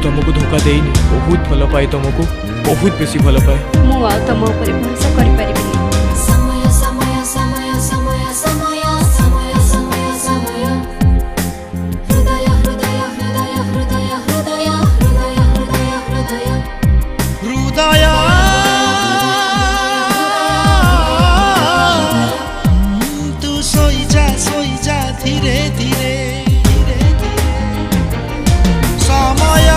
तुमको धोखा देनी बहुत भल पाए तुमको बहुत बेसी भल पाए मु आ तुम ऊपर भरोसा कर परिबिनी समय समय समय समय समय समय समय समय हृदय हृदय हृदय हृदय हृदय हृदय हृदय हृदय हृदय तू सोई जा धीरे धीरे समय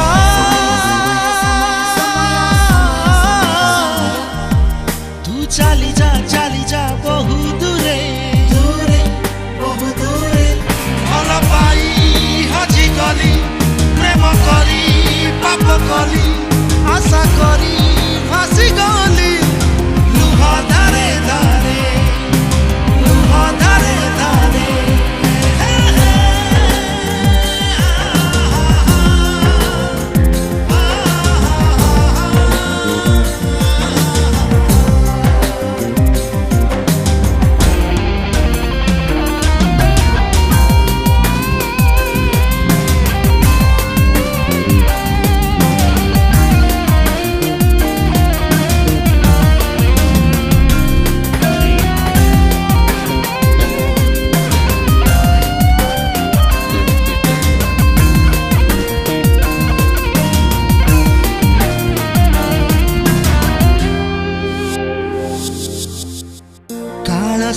तू चली जा बहु दूरे दूरे बहु दूरे भल पाई हजी गली प्रेम करी पाप कली आशा करी फासी गली लुह धारे धारे लुह धारे धारे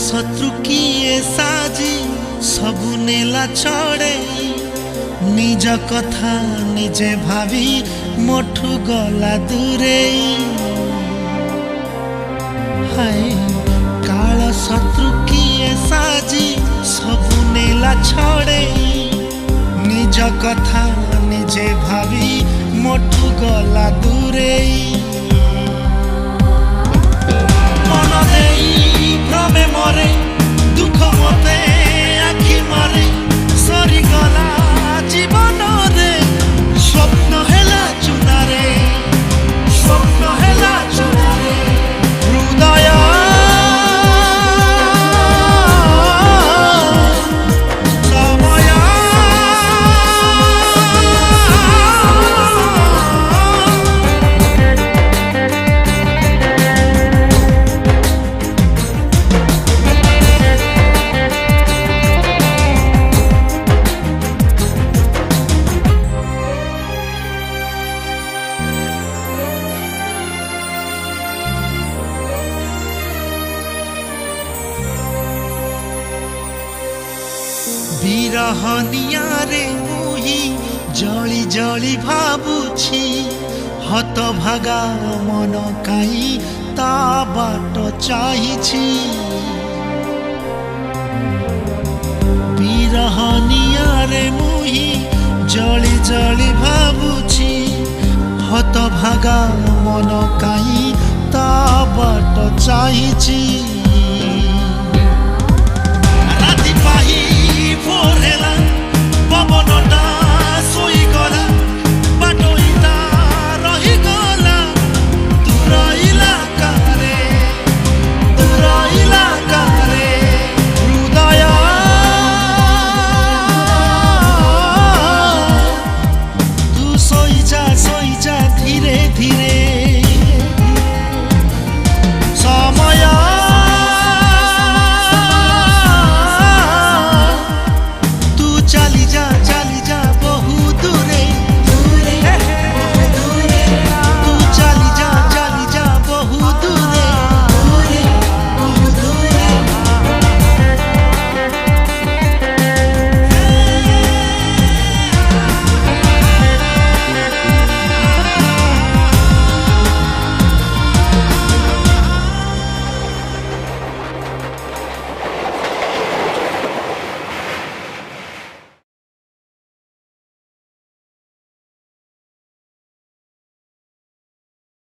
शत्रु किए साजी सबु नेला छड़े निज कथा निजे भावी मोठू गला दूरे हाय काल शत्रु किए साजी सबु नेला छड़े निज कथा निजे भावी मोठू गला दूरे मन देई भ्रमे मरे दुख मते आखि मारे सरी गला जीवन रे स्वप्न हेला चुनारे स्वप्न हेला चुनारे हृदय समय विरहनिया रे मुही जली जली भाबुछि हत भागा मन काई ता बाट चाहिछि विरहनिया रे मुही जली जली भाबुछि हत भागा मन काई ता बाट चाहिछि राति पाही फोरेला पवनटा सोई गला बाटो इता रही गला दूर इलाकारे हृदय तू सोई जा